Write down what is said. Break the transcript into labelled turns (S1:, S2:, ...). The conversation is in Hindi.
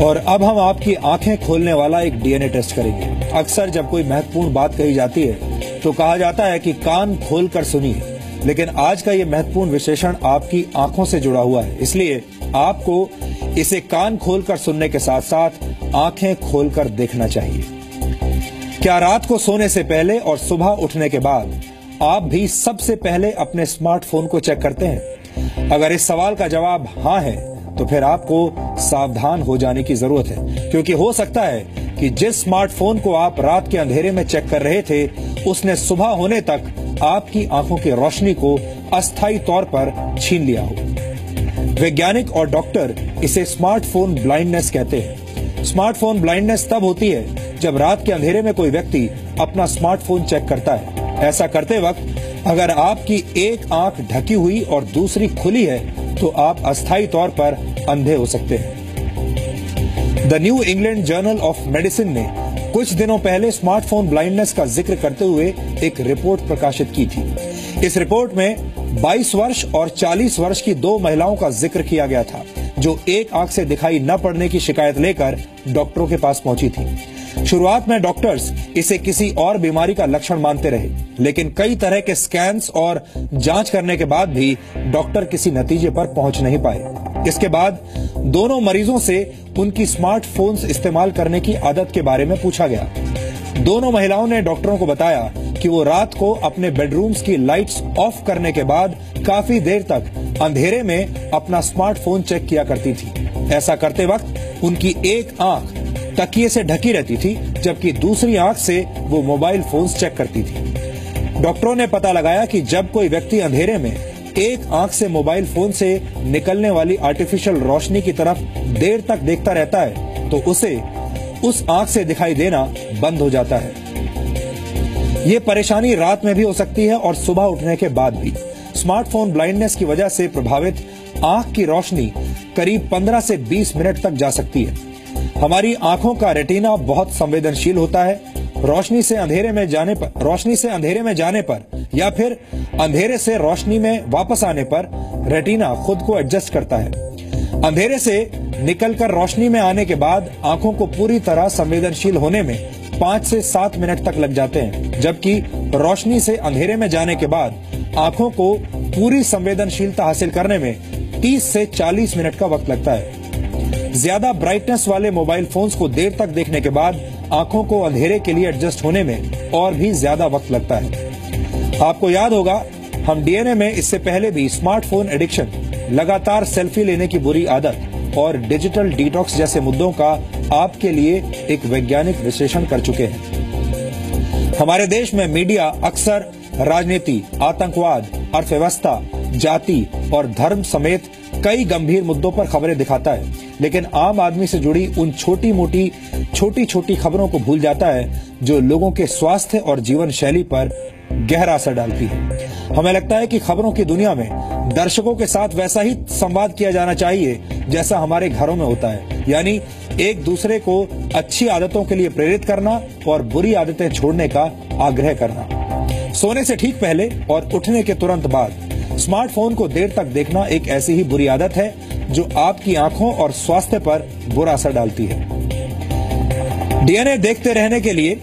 S1: और अब हम आपकी आंखें खोलने वाला एक डीएनए टेस्ट करेंगे। अक्सर जब कोई महत्वपूर्ण बात कही जाती है तो कहा जाता है कि कान खोलकर सुनिए, लेकिन आज का ये महत्वपूर्ण विशेषण आपकी आंखों से जुड़ा हुआ है, इसलिए आपको इसे कान खोलकर सुनने के साथ साथ आंखें खोलकर देखना चाहिए। क्या रात को सोने से पहले और सुबह उठने के बाद आप भी सबसे पहले अपने स्मार्टफोन को चेक करते हैं? अगर इस सवाल का जवाब हाँ है तो फिर आपको सावधान हो जाने की जरूरत है, क्योंकि हो सकता है कि जिस स्मार्टफोन को आप रात के अंधेरे में चेक कर रहे थे उसने सुबह होने तक आपकी आंखों की रोशनी को अस्थायी तौर पर छीन लिया हो। वैज्ञानिक और डॉक्टर इसे स्मार्टफोन ब्लाइंडनेस कहते हैं। स्मार्टफोन ब्लाइंडनेस तब होती है जब रात के अंधेरे में कोई व्यक्ति अपना स्मार्टफोन चेक करता है। ऐसा करते वक्त अगर आपकी एक आंख ढकी हुई और दूसरी खुली है तो आप अस्थायी तौर पर अंधे हो सकते हैं। The new England journal of medicine ने कुछ दिनों पहले स्मार्टफोन ब्लाइंडनेस का जिक्र करते हुए एक रिपोर्ट प्रकाशित की थी। इस रिपोर्ट में 22 वर्ष और 40 वर्ष की दो महिलाओं का जिक्र किया गया था जो एक आंख से दिखाई न पड़ने की शिकायत लेकर डॉक्टरों के पास पहुंची थी। शुरुआत में डॉक्टर्स इसे किसी और बीमारी का लक्षण मानते रहे, लेकिन कई तरह के स्कैन्स और जांच करने के बाद भी डॉक्टर किसी नतीजे पर पहुंच नहीं पाए। इसके बाद दोनों मरीजों से उनकी स्मार्टफोन्स इस्तेमाल करने की आदत के बारे में पूछा गया। दोनों महिलाओं ने डॉक्टरों को बताया कि वो रात को अपने बेडरूम्स की लाइट्स ऑफ करने के बाद काफी देर तक अंधेरे में अपना स्मार्टफोन चेक किया करती थी। ऐसा करते वक्त उनकी एक आंख तकिए से ढकी रहती थी, जबकि दूसरी आंख से वो मोबाइल फोन्स चेक करती थी। डॉक्टरों ने पता लगाया कि जब कोई व्यक्ति अंधेरे में एक आंख से मोबाइल फोन से निकलने वाली आर्टिफिशियल रोशनी की तरफ देर तक देखता रहता है तो उसे उस आंख से दिखाई देना बंद हो जाता है। ये परेशानी रात में भी हो सकती है और सुबह उठने के बाद भी। स्मार्टफोन ब्लाइंडनेस की वजह से प्रभावित आंख की रोशनी करीब 15 से 20 मिनट तक जा सकती है। हमारी आंखों का रेटिना बहुत संवेदनशील होता है। रोशनी से अंधेरे में जाने पर या फिर अंधेरे से रोशनी में वापस आने पर रेटिना खुद को एडजस्ट करता है। अंधेरे से निकलकर रोशनी में आने के बाद आंखों को पूरी तरह संवेदनशील होने में 5 से 7 मिनट तक लग जाते हैं, जबकि रोशनी से अंधेरे में जाने के बाद आंखों को पूरी संवेदनशीलता हासिल करने में 30 से 40 मिनट का वक्त लगता है। ज्यादा ब्राइटनेस वाले मोबाइल फोन्स को देर तक देखने के बाद आंखों को अंधेरे के लिए एडजस्ट होने में और भी ज्यादा वक्त लगता है। आपको याद होगा, हम डीएनए में इससे पहले भी स्मार्टफोन एडिक्शन, लगातार सेल्फी लेने की बुरी आदत और डिजिटल डिटॉक्स जैसे मुद्दों का आपके लिए एक वैज्ञानिक विश्लेषण कर चुके हैं। हमारे देश में मीडिया अक्सर राजनीति, आतंकवाद, अर्थव्यवस्था, जाति और धर्म समेत कई गंभीर मुद्दों पर खबरें दिखाता है, लेकिन आम आदमी से जुड़ी उन छोटी छोटी खबरों को भूल जाता है जो लोगों के स्वास्थ्य और जीवन शैली पर गहरा असर डालती है। हमें लगता है कि खबरों की दुनिया में दर्शकों के साथ वैसा ही संवाद किया जाना चाहिए जैसा हमारे घरों में होता है, यानी एक दूसरे को अच्छी आदतों के लिए प्रेरित करना और बुरी आदतें छोड़ने का आग्रह करना। सोने से ठीक पहले और उठने के तुरंत बाद स्मार्टफोन को देर तक देखना एक ऐसी ही बुरी आदत है जो आपकी आंखों और स्वास्थ्य पर बुरा असर डालती है। डीएनए देखते रहने के लिए